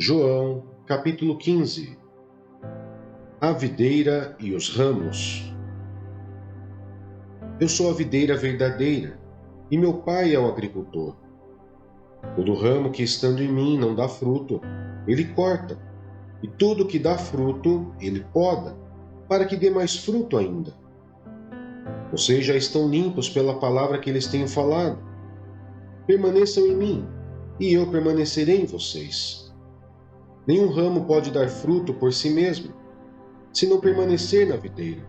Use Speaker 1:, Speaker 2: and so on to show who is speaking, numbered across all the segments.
Speaker 1: João, capítulo 15. A videira e os ramos. Eu sou a videira verdadeira, e meu pai é o agricultor. Todo ramo que estando em mim não dá fruto, ele corta, e tudo que dá fruto, ele poda, para que dê mais fruto ainda. Vocês já estão limpos pela palavra que lhes tenho falado. Permaneçam em mim, e eu permanecerei em vocês. Nenhum ramo pode dar fruto por si mesmo, se não permanecer na videira.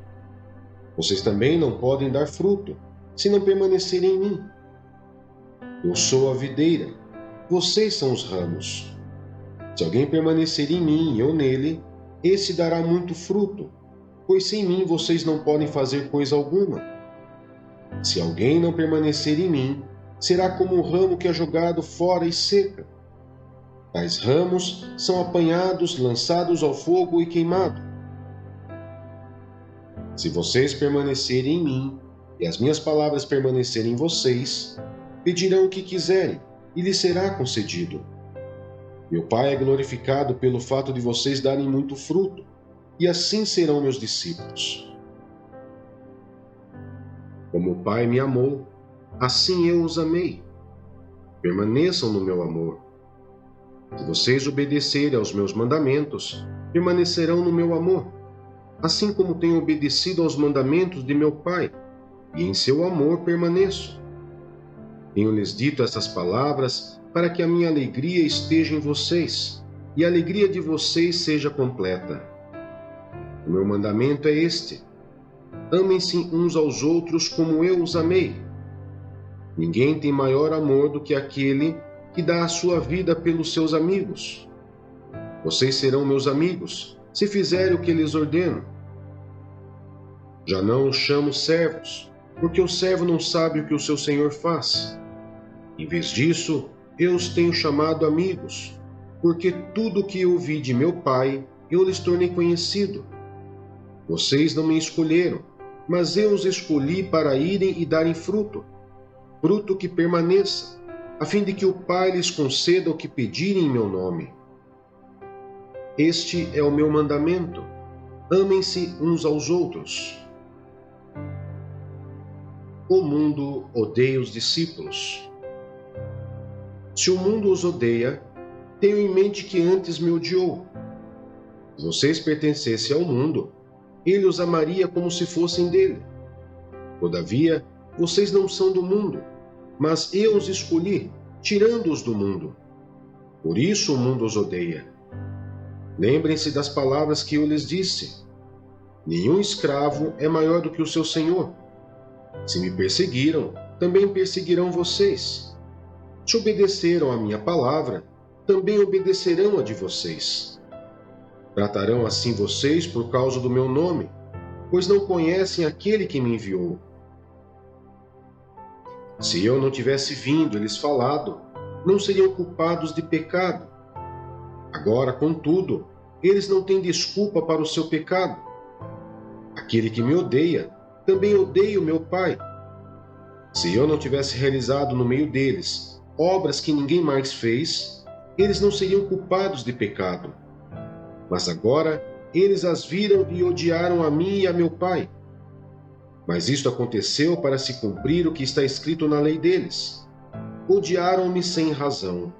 Speaker 1: Vocês também não podem dar fruto, se não permanecerem em mim. Eu sou a videira, vocês são os ramos. Se alguém permanecer em mim e eu nele, esse dará muito fruto, pois sem mim vocês não podem fazer coisa alguma. Se alguém não permanecer em mim, será como um ramo que é jogado fora e seca. Tais ramos são apanhados, lançados ao fogo e queimados. Se vocês permanecerem em mim, e as minhas palavras permanecerem em vocês, pedirão o que quiserem, e lhes será concedido. Meu Pai é glorificado pelo fato de vocês darem muito fruto, e assim serão meus discípulos. Como o Pai me amou, assim eu os amei. Permaneçam no meu amor. Se vocês obedecerem aos meus mandamentos, permanecerão no meu amor, assim como tenho obedecido aos mandamentos de meu Pai, e em seu amor permaneço. Tenho-lhes dito essas palavras para que a minha alegria esteja em vocês, e a alegria de vocês seja completa. O meu mandamento é este: amem-se uns aos outros como eu os amei. Ninguém tem maior amor do que aquele que dá a sua vida pelos seus amigos. Vocês serão meus amigos, se fizerem o que lhes ordeno. Já não os chamo servos, porque o servo não sabe o que o seu senhor faz. Em vez disso, eu os tenho chamado amigos, porque tudo o que eu ouvi de meu Pai, eu lhes tornei conhecido. Vocês não me escolheram, mas eu os escolhi para irem e darem fruto, fruto que permaneça, a fim de que o Pai lhes conceda o que pedirem em meu nome. Este é o meu mandamento: amem-se uns aos outros. O mundo odeia os discípulos. Se o mundo os odeia, tenho em mente que antes me odiou. Se vocês pertencessem ao mundo, ele os amaria como se fossem dele. Todavia, vocês não são do mundo, mas eu os escolhi, tirando-os do mundo. Por isso o mundo os odeia. Lembrem-se das palavras que eu lhes disse: nenhum escravo é maior do que o seu senhor. Se me perseguiram, também perseguirão vocês. Se obedeceram à minha palavra, também obedecerão a de vocês. Tratarão assim vocês por causa do meu nome, pois não conhecem aquele que me enviou. Se eu não tivesse vindo e lhes falado, não seriam culpados de pecado. Agora, contudo, eles não têm desculpa para o seu pecado. Aquele que me odeia, também odeia o meu Pai. Se eu não tivesse realizado no meio deles obras que ninguém mais fez, eles não seriam culpados de pecado. Mas agora eles as viram e odiaram a mim e a meu Pai. Mas isto aconteceu para se cumprir o que está escrito na lei deles: odiaram-me sem razão.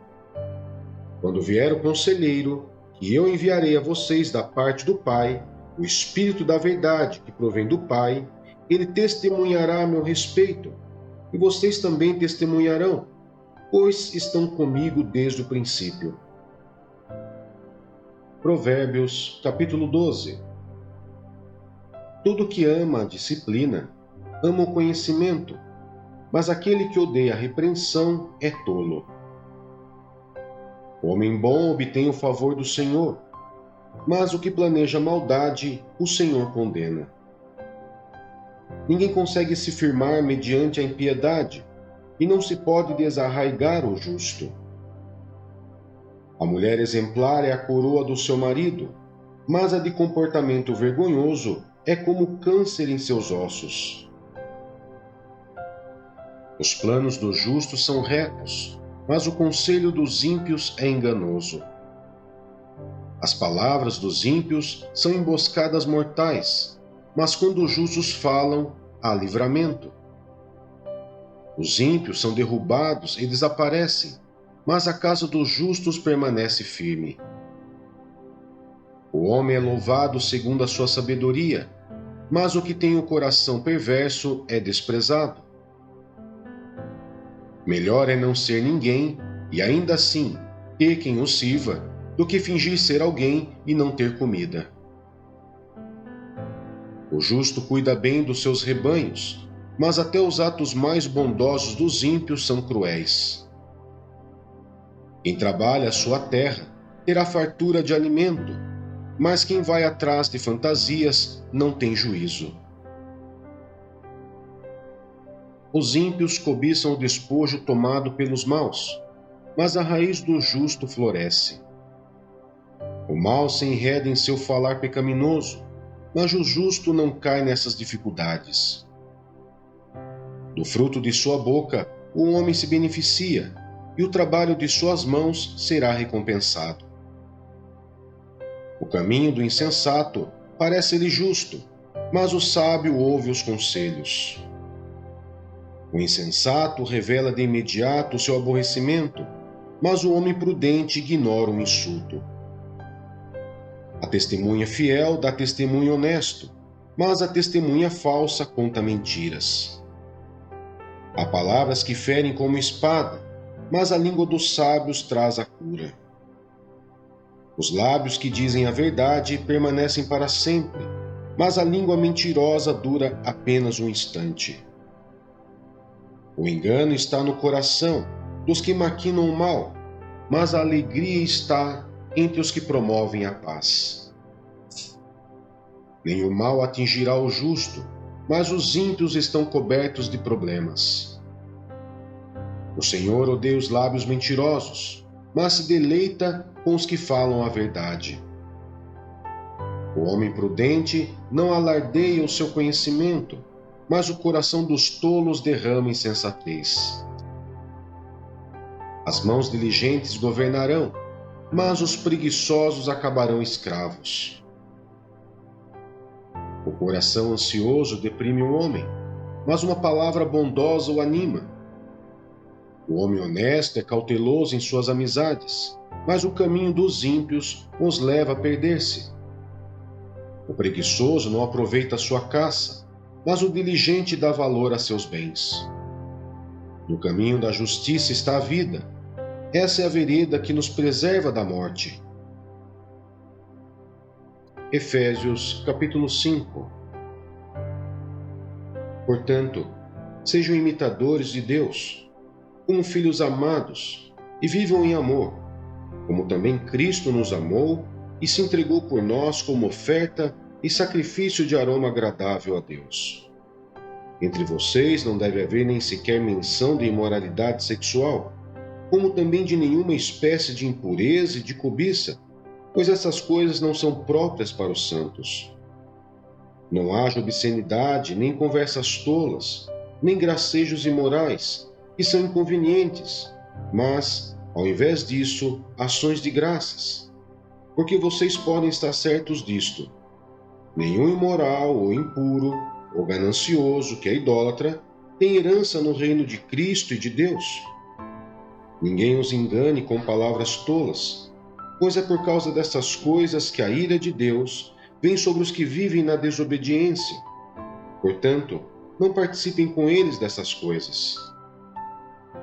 Speaker 1: Quando vier o conselheiro, que eu enviarei a vocês da parte do Pai, o Espírito da verdade que provém do Pai, ele testemunhará a meu respeito, e vocês também testemunharão, pois estão comigo desde o princípio. Provérbios, capítulo 12. Todo que ama a disciplina, ama o conhecimento, mas aquele que odeia a repreensão é tolo. O homem bom obtém o favor do Senhor, mas o que planeja maldade, o Senhor condena. Ninguém consegue se firmar mediante a impiedade, e não se pode desarraigar o justo. A mulher exemplar é a coroa do seu marido, mas a de comportamento vergonhoso é como câncer em seus ossos. Os planos dos justos são retos, mas o conselho dos ímpios é enganoso. As palavras dos ímpios são emboscadas mortais, mas quando os justos falam, há livramento. Os ímpios são derrubados e desaparecem, mas a casa dos justos permanece firme. O homem é louvado segundo a sua sabedoria, mas o que tem o coração perverso é desprezado. Melhor é não ser ninguém, e ainda assim ter quem o sirva, do que fingir ser alguém e não ter comida. O justo cuida bem dos seus rebanhos, mas até os atos mais bondosos dos ímpios são cruéis. Quem trabalha a sua terra terá fartura de alimento, mas quem vai atrás de fantasias não tem juízo. Os ímpios cobiçam o despojo tomado pelos maus, mas a raiz do justo floresce. O mal se enreda em seu falar pecaminoso, mas o justo não cai nessas dificuldades. Do fruto de sua boca o homem se beneficia, e o trabalho de suas mãos será recompensado. O caminho do insensato parece-lhe justo, mas o sábio ouve os conselhos. O insensato revela de imediato o seu aborrecimento, mas o homem prudente ignora o insulto. A testemunha fiel dá testemunho honesto, mas a testemunha falsa conta mentiras. Há palavras que ferem como espada, mas a língua dos sábios traz a cura. Os lábios que dizem a verdade permanecem para sempre, mas a língua mentirosa dura apenas um instante. O engano está no coração dos que maquinam o mal, mas a alegria está entre os que promovem a paz. Nem o mal atingirá o justo, mas os ímpios estão cobertos de problemas. O Senhor odeia os lábios mentirosos, mas se deleita com os que falam a verdade. O homem prudente não alardeia o seu conhecimento, mas o coração dos tolos derrama insensatez. As mãos diligentes governarão, mas os preguiçosos acabarão escravos. O coração ansioso deprime o homem, mas uma palavra bondosa o anima. O homem honesto é cauteloso em suas amizades, mas o caminho dos ímpios os leva a perder-se. O preguiçoso não aproveita a sua caça, mas o diligente dá valor a seus bens. No caminho da justiça está a vida. Essa é a vereda que nos preserva da morte. Efésios, capítulo 5. Portanto, sejam imitadores de Deus, como filhos amados, e vivam em amor, como também Cristo nos amou e se entregou por nós como oferta e sacrifício de aroma agradável a Deus. Entre vocês não deve haver nem sequer menção de imoralidade sexual, como também de nenhuma espécie de impureza e de cobiça, pois essas coisas não são próprias para os santos. Não haja obscenidade, nem conversas tolas, nem gracejos imorais, que são inconvenientes, mas, ao invés disso, ações de graças. Porque vocês podem estar certos disto: nenhum imoral ou impuro, ou ganancioso, que é idólatra, tem herança no reino de Cristo e de Deus. Ninguém os engane com palavras tolas, pois é por causa dessas coisas que a ira de Deus vem sobre os que vivem na desobediência. Portanto, não participem com eles dessas coisas.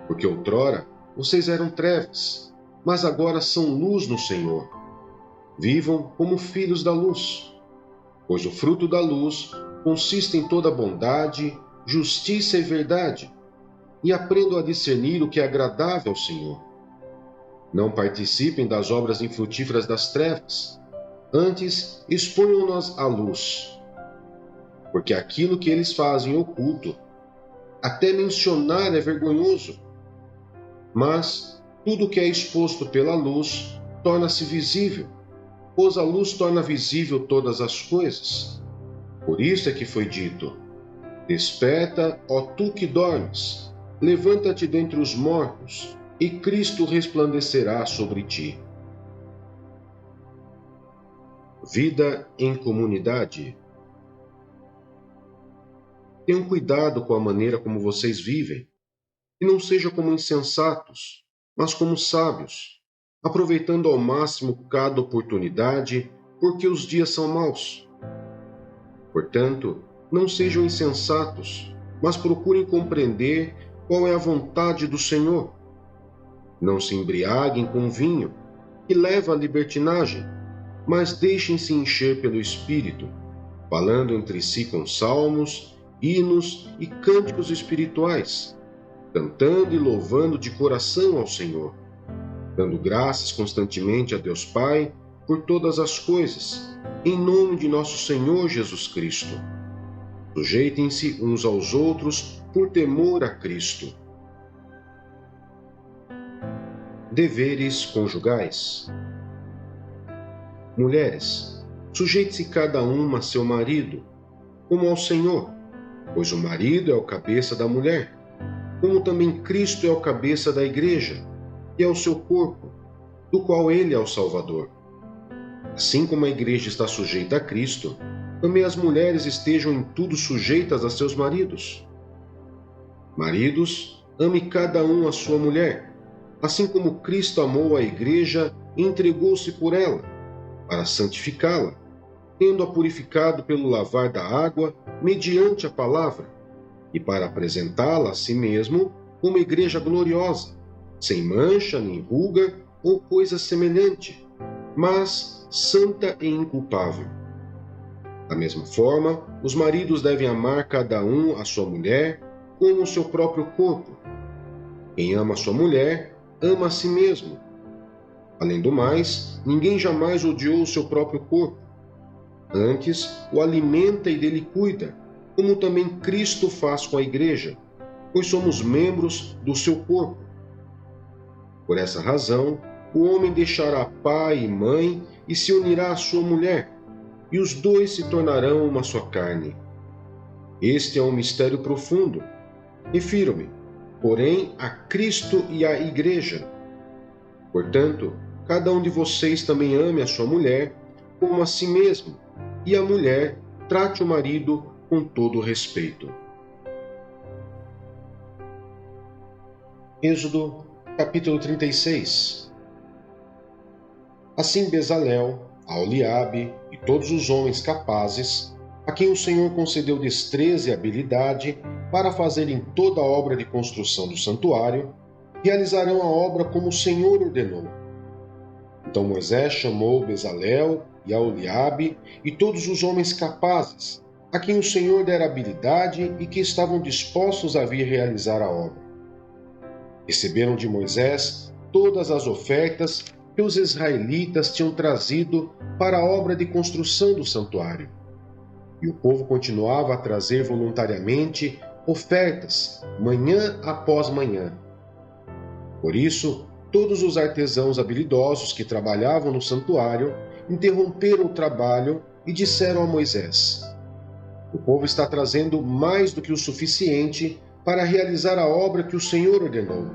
Speaker 1: Porque outrora vocês eram trevas, mas agora são luz no Senhor. Vivam como filhos da luz, pois o fruto da luz consiste em toda bondade, justiça e verdade, e aprendam a discernir o que é agradável ao Senhor. Não participem das obras infrutíferas das trevas, antes exponham-nas à luz, porque aquilo que eles fazem oculto, até mencionar é vergonhoso. Mas tudo que é exposto pela luz torna-se visível, pois a luz torna visível todas as coisas. Por isso é que foi dito: desperta, ó tu que dormes, levanta-te dentre os mortos, e Cristo resplandecerá sobre ti. Vida em comunidade. Tenham cuidado com a maneira como vocês vivem, e não sejam como insensatos, mas como sábios, aproveitando ao máximo cada oportunidade, porque os dias são maus. Portanto, não sejam insensatos, mas procurem compreender qual é a vontade do Senhor. Não se embriaguem com vinho, que leva à libertinagem, mas deixem-se encher pelo Espírito, falando entre si com salmos, hinos e cânticos espirituais, cantando e louvando de coração ao Senhor, dando graças constantemente a Deus Pai por todas as coisas, em nome de nosso Senhor Jesus Cristo. Sujeitem-se uns aos outros por temor a Cristo. Deveres conjugais. Mulheres, sujeite-se cada uma a seu marido, como ao Senhor, pois o marido é o cabeça da mulher, como também Cristo é o cabeça da igreja, que é o seu corpo, do qual ele é o Salvador. Assim como a igreja está sujeita a Cristo, também as mulheres estejam em tudo sujeitas a seus maridos. Maridos, ame cada um a sua mulher, assim como Cristo amou a igreja e entregou-se por ela, para santificá-la, tendo-a purificado pelo lavar da água mediante a palavra, e para apresentá-la a si mesmo como igreja gloriosa, sem mancha nem ruga ou coisa semelhante, mas santa e inculpável. Da mesma forma, os maridos devem amar cada um a sua mulher como o seu próprio corpo. Quem ama a sua mulher, ama a si mesmo. Além do mais, ninguém jamais odiou o seu próprio corpo. Antes, o alimenta e dele cuida, como também Cristo faz com a igreja, pois somos membros do seu corpo. Por essa razão, o homem deixará pai e mãe e se unirá à sua mulher, e os dois se tornarão uma só carne. Este é um mistério profundo. Refiro-me, porém, a Cristo e à igreja. Portanto, cada um de vocês também ame a sua mulher como a si mesmo, e a mulher trate o marido com todo respeito. Êxodo, capítulo 36. Assim Bezalel, Aholiabe e todos os homens capazes, a quem o Senhor concedeu destreza e habilidade para fazerem toda a obra de construção do santuário, realizarão a obra como o Senhor ordenou. Então Moisés chamou Bezalel e Aholiabe e todos os homens capazes, a quem o Senhor dera habilidade e que estavam dispostos a vir realizar a obra. Receberam de Moisés todas as ofertas que os israelitas tinham trazido para a obra de construção do santuário. E o povo continuava a trazer voluntariamente ofertas, manhã após manhã. Por isso, todos os artesãos habilidosos que trabalhavam no santuário interromperam o trabalho e disseram a Moisés: o povo está trazendo mais do que o suficiente para realizar a obra que o Senhor ordenou.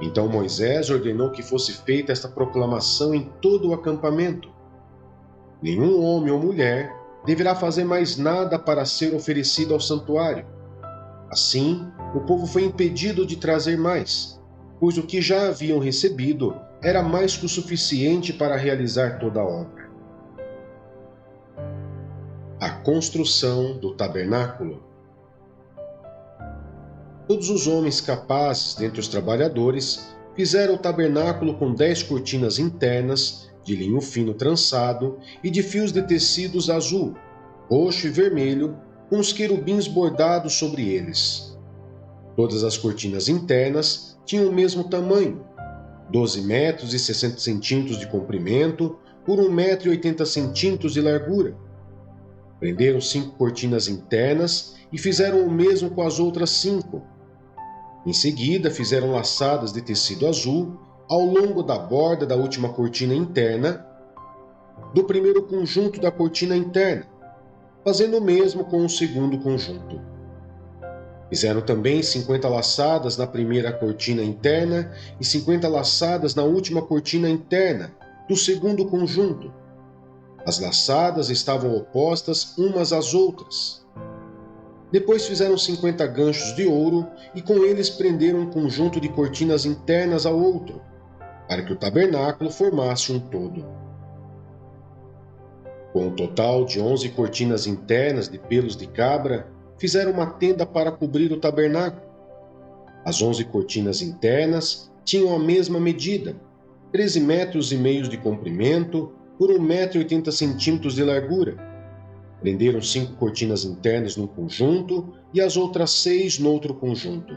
Speaker 1: Então Moisés ordenou que fosse feita esta proclamação em todo o acampamento: nenhum homem ou mulher deverá fazer mais nada para ser oferecido ao santuário. Assim, o povo foi impedido de trazer mais, pois o que já haviam recebido era mais que o suficiente para realizar toda a obra. A construção do tabernáculo. Todos os homens capazes dentre os trabalhadores fizeram o tabernáculo com 10 cortinas internas, de linho fino trançado e de fios de tecidos azul, roxo e vermelho, com os querubins bordados sobre eles. Todas as cortinas internas tinham o mesmo tamanho, 12 metros e 60 centímetros de comprimento por 1 metro e 80 centímetros de largura. Prenderam 5 cortinas internas e fizeram o mesmo com as outras 5. Em seguida, fizeram laçadas de tecido azul ao longo da borda da última cortina interna do primeiro conjunto da cortina interna, fazendo o mesmo com o segundo conjunto. Fizeram também 50 laçadas na primeira cortina interna e 50 laçadas na última cortina interna, do segundo conjunto. As laçadas estavam opostas umas às outras. Depois fizeram 50 ganchos de ouro e com eles prenderam um conjunto de cortinas internas ao outro, para que o tabernáculo formasse um todo. Com um total de 11 cortinas internas de pelos de cabra, fizeram uma tenda para cobrir o tabernáculo. As 11 cortinas internas tinham a mesma medida, 13 metros e meio de comprimento por 1,80 m de largura. Prenderam 5 cortinas internas num conjunto e as outras 6 no outro conjunto.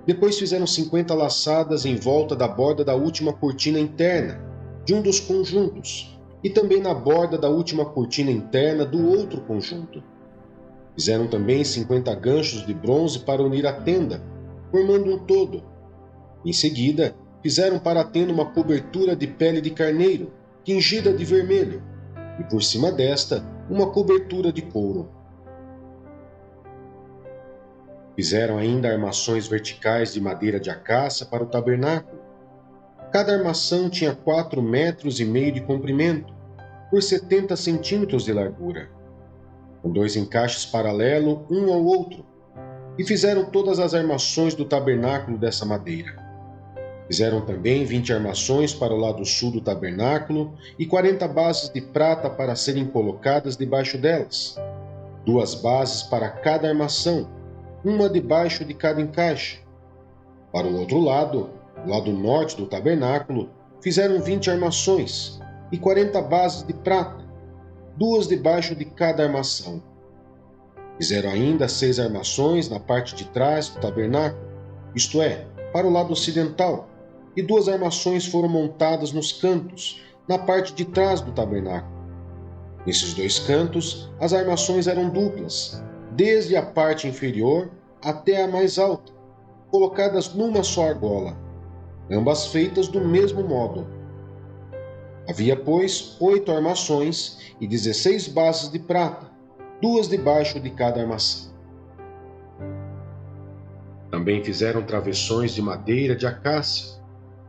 Speaker 1: Depois fizeram 50 laçadas em volta da borda da última cortina interna, de um dos conjuntos, e também na borda da última cortina interna do outro conjunto. Fizeram também 50 ganchos de bronze para unir a tenda, formando um todo. Em seguida, fizeram para a tenda uma cobertura de pele de carneiro, tingida de vermelho, e por cima desta, uma cobertura de couro. Fizeram ainda armações verticais de madeira de acácia para o tabernáculo. Cada armação tinha 4,5 metros de comprimento, por 70 centímetros de largura, com 2 encaixes paralelos um ao outro, e fizeram todas as armações do tabernáculo dessa madeira. Fizeram também 20 armações para o lado sul do tabernáculo e 40 bases de prata para serem colocadas debaixo delas, 2 bases para cada armação, uma debaixo de cada encaixe. Para o outro lado, o lado norte do tabernáculo, fizeram 20 armações e 40 bases de prata, 2 debaixo de cada armação. Fizeram ainda 6 armações na parte de trás do tabernáculo, isto é, para o lado ocidental, e 2 armações foram montadas nos cantos, na parte de trás do tabernáculo. Nesses 2 cantos, as armações eram duplas, desde a parte inferior até a mais alta, colocadas numa só argola, ambas feitas do mesmo modo. Havia, pois, 8 armações e 16 bases de prata, 2 debaixo de cada armação. Também fizeram travessões de madeira de acácia,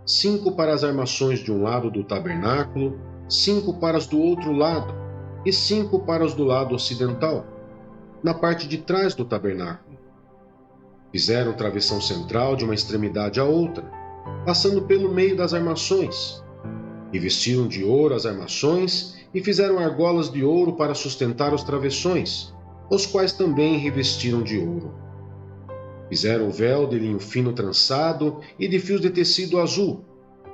Speaker 1: 5 para as armações de um lado do tabernáculo, 5 para as do outro lado e 5 para as do lado ocidental, na parte de trás do tabernáculo. Fizeram travessão central de uma extremidade à outra, passando pelo meio das armações. Revestiram de ouro as armações e fizeram argolas de ouro para sustentar os travessões, os quais também revestiram de ouro. Fizeram o véu de linho fino trançado e de fios de tecido azul,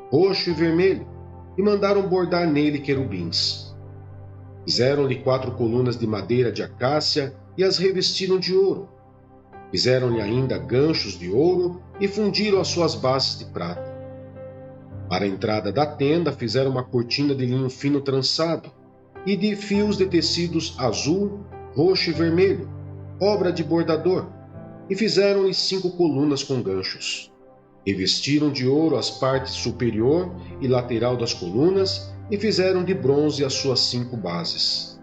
Speaker 1: roxo e vermelho, e mandaram bordar nele querubins. Fizeram-lhe 4 colunas de madeira de acácia e as revestiram de ouro. Fizeram-lhe ainda ganchos de ouro e fundiram as suas bases de prata. Para a entrada da tenda fizeram uma cortina de linho fino trançado e de fios de tecidos azul, roxo e vermelho, obra de bordador, e fizeram-lhe 5 colunas com ganchos. Revestiram de ouro as partes superior e lateral das colunas e fizeram de bronze as suas 5 bases.